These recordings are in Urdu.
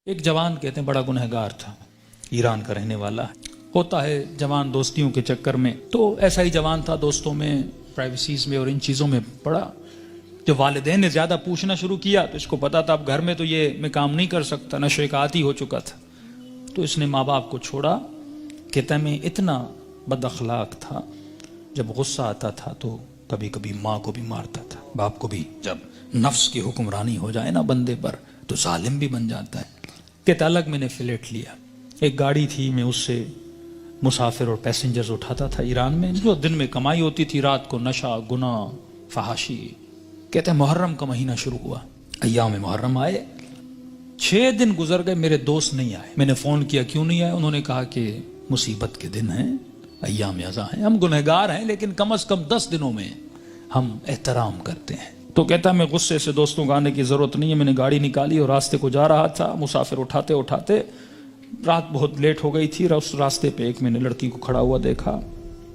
ایک جوان کہتے ہیں بڑا گنہگار تھا، ایران کا رہنے والا ہوتا ہے جوان دوستیوں کے چکر میں، تو ایسا ہی جوان تھا، دوستوں میں، پرائیویسیز میں اور ان چیزوں میں پڑا۔ جب والدین نے زیادہ پوچھنا شروع کیا تو اس کو پتا تھا اب گھر میں تو یہ میں کام نہیں کر سکتا، نشے کا عادی ہو چکا تھا، تو اس نے ماں باپ کو چھوڑا۔ کہتا ہے میں اتنا بد اخلاق تھا، جب غصہ آتا تھا تو کبھی کبھی ماں کو بھی مارتا تھا، باپ کو بھی۔ جب نفس کی حکمرانی ہو جائے نا بندے پر تو ظالم بھی بن جاتا ہے۔ کہتا الگ میں نے فلیٹ لیا، ایک گاڑی تھی، میں اس سے مسافر اور پیسنجرز اٹھاتا تھا ایران میں، جو دن میں کمائی ہوتی تھی، رات کو نشہ، گناہ، فحاشی۔ کہتے ہیں محرم کا مہینہ شروع ہوا، ایام محرم آئے، 6 دن گزر گئے، میرے دوست نہیں آئے۔ میں نے فون کیا کیوں نہیں آئے، انہوں نے کہا کہ مصیبت کے دن ہیں، ایام ازاں ہیں، ہم گنہگار ہیں لیکن کم از کم 10 دنوں میں ہم احترام کرتے ہیں۔ تو کہتا میں غصے سے دوستوں کو آنے کی ضرورت نہیں ہے، میں نے گاڑی نکالی اور راستے کو جا رہا تھا، مسافر اٹھاتے اٹھاتے رات بہت لیٹ ہو گئی تھی، اس راستے پہ ایک میں نے لڑکی کو کھڑا ہوا دیکھا،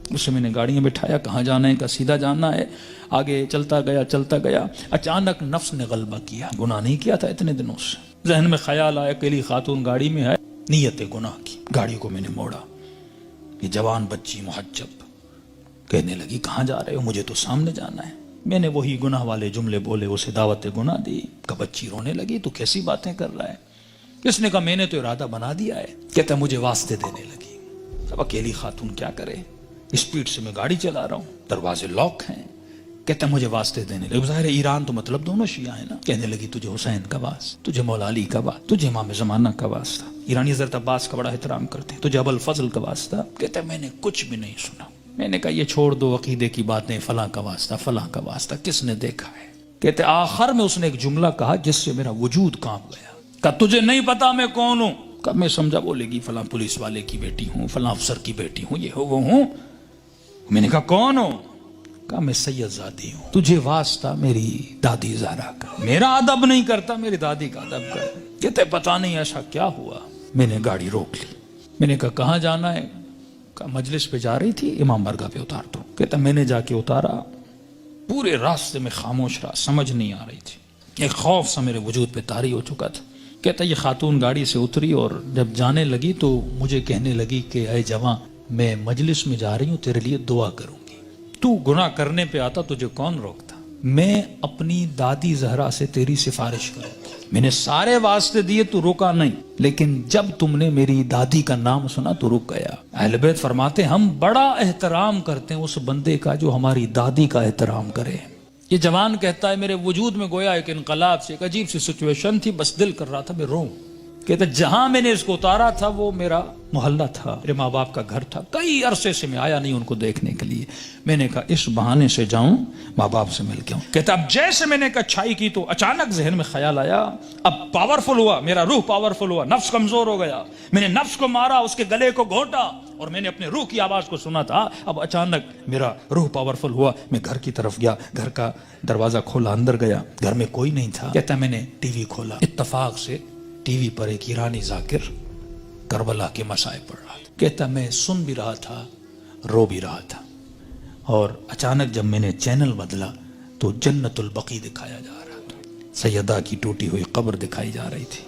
اسے میں نے گاڑی میں بٹھایا، کہاں جانا ہے، کہا سیدھا جانا ہے، آگے چلتا گیا۔ اچانک نفس نے غلبہ کیا، گناہ نہیں کیا تھا اتنے دنوں سے، ذہن میں خیال آیا اکیلی خاتون گاڑی میں ہے، نیت گناہ کی، گاڑی کو میں نے موڑا۔ یہ جوان بچی محجب کہنے لگی کہاں جا رہے ہو، مجھے تو سامنے جانا ہے۔ میں نے وہی گناہ والے جملے بولے، اسے دعوت گناہ دی۔ کہ بچی رونے لگی تو کیسی باتیں کر رہا ہے، اس نے کہا میں نے تو ارادہ بنا دیا ہے۔ کہتا مجھے واسطے دینے لگی، اب اکیلی خاتون کیا کرے، اسپیڈ سے میں گاڑی چلا رہا ہوں، دروازے لاک ہیں۔ کہتا مجھے واسطے دینے لگی، ظاہر ہے ایران تو مطلب دونوں شیعہ ہیں نا۔ کہنے لگی تجھے حسین کا واسطہ، تجھے مولا علی کا واسطہ، تجھے امام زمانہ کا واسطہ، ایرانی حضرت عباس کا بڑا احترام کرتے ہیں، تجھے ابو الفضل کا واسطہ۔ کہتا میں نے کچھ بھی نہیں سنا، میں نے کہا یہ چھوڑ دو عقیدے کی باتیں، فلاں کا واسطہ، فلاں کا واسطہ، کس نے دیکھا ہے۔ کہتے آخر میں اس نے ایک جملہ کہا جس سے میرا وجود کانپ گیا۔ کہا تجھے نہیں پتا میں کون ہوں؟ کہا میں سمجھا بولے گی فلاں پولیس والے کی بیٹی ہوں، فلاں افسر کی بیٹی ہوں، یہ ہو وہ ہوں۔ میں نے کہا کون ہوں؟ کہا میں سید زادی ہوں، تجھے واسطہ میری دادی زہرا کا، میرا ادب نہیں کرتا، میری دادی کا ادب کر۔ کہتے پتا نہیں ایسا کیا ہوا۔ میں نے گاڑی روک لی، میں نے کہا کہاں جانا ہے؟ کہا مجلس پہ جا رہی تھی، امام برگاہ پہ اتار دو۔ کہتا میں نے جا کے اتارا، پورے راستے میں خاموش رہا، سمجھ نہیں آ رہی تھی، ایک خوف سا میرے وجود پہ طاری ہو چکا تھا۔ کہتا یہ خاتون گاڑی سے اتری اور جب جانے لگی تو مجھے کہنے لگی کہ اے جواں میں مجلس میں جا رہی ہوں، تیرے لیے دعا کروں گی، تو گناہ کرنے پہ آتا تجھے کون روکتا، میں اپنی دادی زہرا سے تیری سفارش کروں گی۔ میں نے سارے واسطے دیے تو روکا نہیں، لیکن جب تم نے میری دادی کا نام سنا تو رک گیا۔ اہل بیت فرماتے ہم بڑا احترام کرتے ہیں اس بندے کا جو ہماری دادی کا احترام کرے۔ یہ جوان کہتا ہے میرے وجود میں گویا ایک انقلاب سے، ایک عجیب سی سچویشن تھی، بس دل کر رہا تھا میں روں۔ کہتا جہاں میں نے اس کو اتارا تھا وہ میرا محلہ تھا، میرے ماں باپ کا گھر تھا، کئی عرصے سے میں آیا نہیں ان کو دیکھنے کے لیے۔ میں نے کہا اس بہانے سے جاؤں، ماں باپ سے مل کے آؤں۔ کہتا اب جیسے میں نے کچھائی کی تو اچانک ذہن میں خیال آیا، اب پاورفل ہوا، میرا روح پاورفل ہوا، نفس کمزور ہو گیا، میں نے نفس کو مارا، اس کے گلے کو گھونٹا اور میں نے اپنے روح کی آواز کو سنا تھا۔ اب اچانک میرا روح پاورفل ہوا، میں گھر کی طرف گیا، گھر کا دروازہ کھولا، اندر گیا، گھر میں کوئی نہیں تھا۔ کہتا میں نے ٹی وی کھولا، اتفاق سے ٹی وی پر ایک ایرانی ذاکر کربلا کے مسائب پڑھ رہا تھا۔ کہتا میں سن بھی رہا تھا، رو بھی رہا تھا، اور اچانک جب میں نے چینل بدلا تو جنت البقیع دکھایا جا رہا تھا، سیدہ کی ٹوٹی ہوئی قبر دکھائی جا رہی تھی،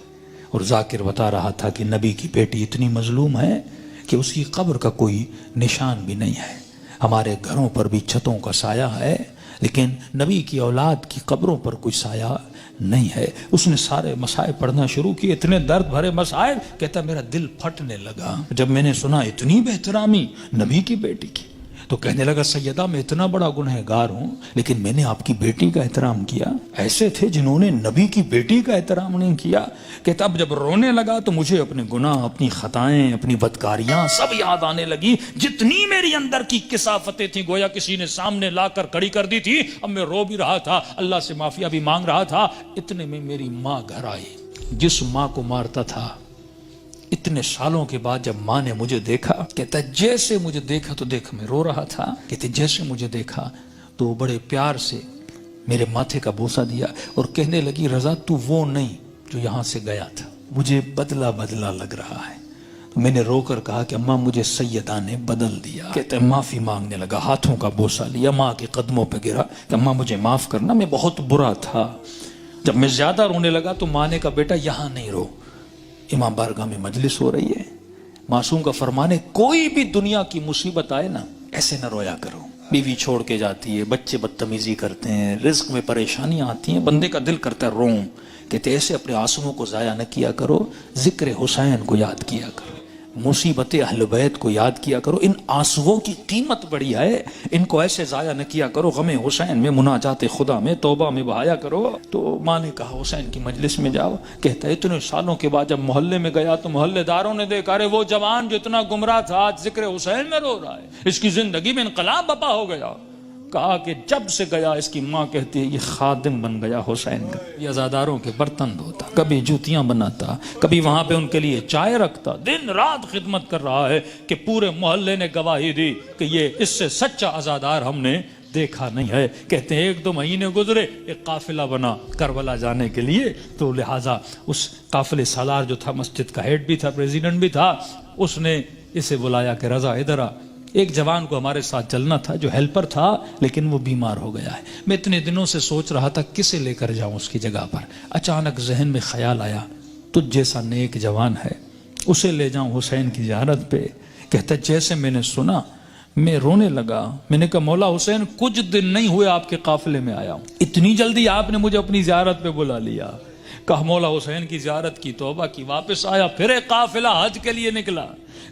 اور ذاکر بتا رہا تھا کہ نبی کی بیٹی اتنی مظلوم ہے کہ اس کی قبر کا کوئی نشان بھی نہیں ہے، ہمارے گھروں پر بھی چھتوں کا سایہ ہے لیکن نبی کی اولاد کی قبروں پر کوئی سایہ نہیں ہے۔ اس نے سارے مسائب پڑھنا شروع کیے، اتنے درد بھرے مسائب، کہتا میرا دل پھٹنے لگا جب میں نے سنا اتنی بہترامی نبی کی بیٹی کی۔ تو کہنے لگا سیدہ میں اتنا بڑا گنہگار ہوں لیکن میں نے آپ کی بیٹی کا احترام کیا، ایسے تھے جنہوں نے نبی کی بیٹی کا احترام نہیں کیا۔ کہتا اب جب رونے لگا تو مجھے اپنے گناہ، اپنی خطائیں، اپنی بدکاریاں سب یاد آنے لگی، جتنی میری اندر کی کثافتیں تھیں گویا کسی نے سامنے لا کر کھڑی کر دی تھی۔ اب میں رو بھی رہا تھا، اللہ سے معافیہ بھی مانگ رہا تھا، اتنے میں میری ماں گھر آئی، جس ماں کو مارتا تھا۔ اتنے سالوں کے بعد جب ماں نے مجھے دیکھا، کہتا جیسے مجھے دیکھا تو دیکھا میں رو رہا تھا، کہتے جیسے مجھے دیکھا تو بڑے پیار سے میرے ماتھے کا بوسہ دیا اور کہنے لگی رضا تو وہ نہیں جو یہاں سے گیا تھا، مجھے بدلا بدلا لگ رہا ہے۔ تو میں نے رو کر کہا کہ اماں مجھے سیدہ نے بدل دیا۔ کہتے معافی مانگنے لگا، ہاتھوں کا بوسہ لیا، ماں کے قدموں پہ گرا کہ اماں مجھے معاف کرنا، میں بہت برا تھا۔ جب میں زیادہ رونے لگا تو ماں نے کہا بیٹا یہاں نہیں رو، امام بارگاہ میں مجلس ہو رہی ہے، معصوم کا فرمان ہے کوئی بھی دنیا کی مصیبت آئے نا ایسے نہ رویا کرو، بیوی چھوڑ کے جاتی ہے، بچے بدتمیزی کرتے ہیں، رزق میں پریشانیاں آتی ہیں، بندے کا دل کرتا ہے روم، کہتے ایسے اپنے آنسوؤں کو ضائع نہ کیا کرو، ذکر حسین کو یاد کیا کرو، مصیبت اہل بیت کو یاد کیا کرو، ان آنسوؤں کی قیمت بڑی ہے، ان کو ایسے ضائع نہ کیا کرو، غم حسین میں، مناجات خدا میں، توبہ میں بہایا کرو۔ تو ماں نے کہا حسین کی مجلس میں جاؤ، کہتا ہے اتنے سالوں کے بعد جب محلے میں گیا تو محلے داروں نے دیکھا ارے وہ جوان جو اتنا گمراہ تھا آج ذکر حسین میں رو رہا ہے، اس کی زندگی میں انقلاب بپا ہو گیا۔ کہا کہ جب سے گیا، اس کی ماں کہتی ہے یہ خادم بن گیا حسین کا، یہ عزاداروں کے برتن دھوتا، کبھی جوتیاں بناتا، کبھی وہاں پہ ان کے لیے چائے رکھتا، دن رات خدمت کر رہا ہے کہ پورے محلے نے گواہی دی کہ یہ اس سے سچا عزادار ہم نے دیکھا نہیں ہے۔ کہتے ہیں 1-2 مہینے گزرے، ایک قافلہ بنا کربلا جانے کے لیے، تو لہٰذا اس قافلے سالار جو تھا، مسجد کا ہیڈ بھی تھا، پریزیڈنٹ بھی تھا، اس نے اسے بلایا کہ رضا ادھر آ، ایک جوان کو ہمارے ساتھ چلنا تھا جو ہیلپر تھا لیکن وہ بیمار ہو گیا ہے، میں اتنے دنوں سے سوچ رہا تھا کسے لے کر جاؤں اس کی جگہ پر، اچانک ذہن میں خیال آیا تجھ جیسا نیک جوان ہے، اسے لے جاؤں حسین کی زیارت پہ۔ کہتا جیسے میں نے سنا میں رونے لگا، میں نے کہا مولا حسین کچھ دن نہیں ہوئے آپ کے قافلے میں آیا ہوں، اتنی جلدی آپ نے مجھے اپنی زیارت پہ بلا لیا۔ کہا مولا حسین کی زیارت کی، توبہ کی، واپس آیا، پھر ایک قافلہ حج کے لیے نکلا۔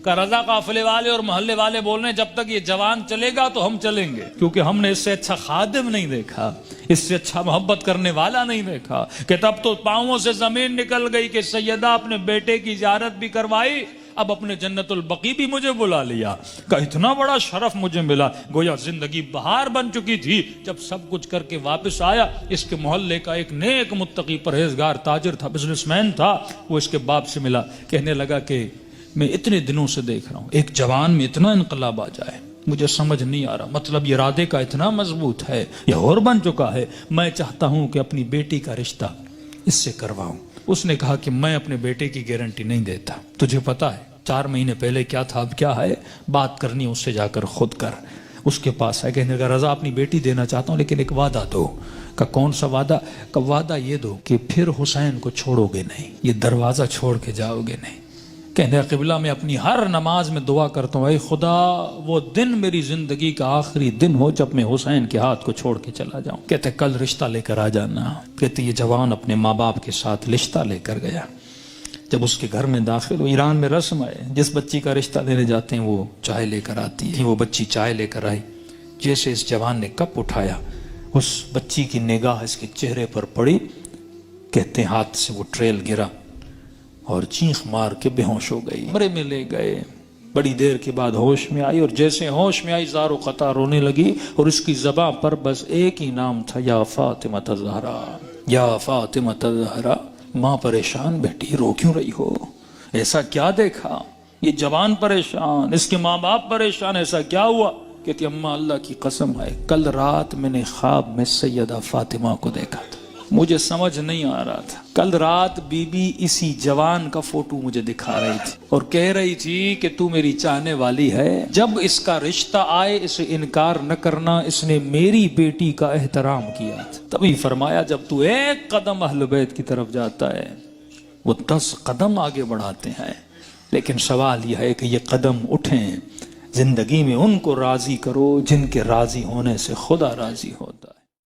کہ رضا قافلے والے اور محلے والے بول رہے ہیں جب تک یہ جوان چلے گا تو ہم چلیں گے، کیونکہ ہم نے اس سے اچھا خادم نہیں دیکھا، اس سے اچھا محبت کرنے والا نہیں دیکھا۔ کہ تب تو پاؤں سے زمین نکل گئی کہ سیدہ اپنے بیٹے کی زیارت بھی کروائی، اب اپنے جنت البقیع بھی مجھے بلا لیا۔ کہ اتنا بڑا شرف مجھے ملا، گویا زندگی بہار بن چکی تھی۔ جب سب کچھ کر کے واپس آیا، اس کے محلے کا ایک نیک متقی پرہیزگار تاجر تھا، بزنس مین تھا، وہ اس کے باپ سے ملا، کہنے لگا کہ میں اتنے دنوں سے دیکھ رہا ہوں ایک جوان میں اتنا انقلاب آ جائے، مجھے سمجھ نہیں آ رہا، مطلب یہ ارادے کا اتنا مضبوط ہے، یہ اور بن چکا ہے، میں چاہتا ہوں کہ اپنی بیٹی کا رشتہ اس سے کرواؤں۔ اس نے کہا کہ میں اپنے بیٹے کی گارنٹی نہیں دیتا، تجھے پتا ہے 4 مہینے پہلے کیا تھا اب کیا ہے، بات کرنی اس سے جا کر خود کر۔ اس کے پاس ہے، کہنے لگا رضا اپنی بیٹی دینا چاہتا ہوں لیکن ایک وعدہ دو۔ کہ کون سا وعدہ؟ کہ وعدہ یہ دو کہ پھر حسین کو چھوڑو گے نہیں، یہ دروازہ چھوڑ کے جاؤ گے نہیں۔ کہنے قبلہ میں اپنی ہر نماز میں دعا کرتا ہوں اے خدا وہ دن میری زندگی کا آخری دن ہو جب میں حسین کے ہاتھ کو چھوڑ کے چلا جاؤں۔ کہتے کل رشتہ لے کر آ جانا۔ کہتے یہ جوان اپنے ماں باپ کے ساتھ رشتہ لے کر گیا۔ جب اس کے گھر میں داخل ہو، ایران میں رسم ہے جس بچی کا رشتہ دینے جاتے ہیں وہ چائے لے کر آتی ہے، وہ بچی چائے لے کر آئی، جیسے اس جوان نے کپ اٹھایا اس بچی کی نگاہ اس کے چہرے پر پڑی، کہتے ہیں ہاتھ سے وہ ٹریل گرا اور چیخ مار کے بے ہوش ہو گئی، کمرے میں لے گئے، بڑی دیر کے بعد ہوش میں آئی، اور جیسے ہوش میں آئی زار و قطع رونے لگی، اور اس کی زبان پر بس ایک ہی نام تھا، یا فاطمہ الزہرا، یا فاطمہ الزہرا۔ ماں پریشان، بیٹی رو کیوں رہی ہو؟ ایسا کیا دیکھا؟ یہ جوان پریشان، اس کے ماں باپ پریشان، ایسا کیا ہوا؟ کہتی اماں اللہ کی قسم ہے کل رات میں نے خواب میں سیدہ فاطمہ کو دیکھا تھا، مجھے سمجھ نہیں آ رہا تھا، کل رات بی بی اسی جوان کا فوٹو مجھے دکھا رہی تھی اور کہہ رہی تھی کہ تو میری چاہنے والی ہے، جب اس کا رشتہ آئے اسے انکار نہ کرنا، اس نے میری بیٹی کا احترام کیا تھا۔ تبھی فرمایا جب تو ایک قدم اہل بیت کی طرف جاتا ہے وہ 10 قدم آگے بڑھاتے ہیں، لیکن سوال یہ ہے کہ یہ قدم اٹھیں، زندگی میں ان کو راضی کرو جن کے راضی ہونے سے خدا راضی ہوتا ہے۔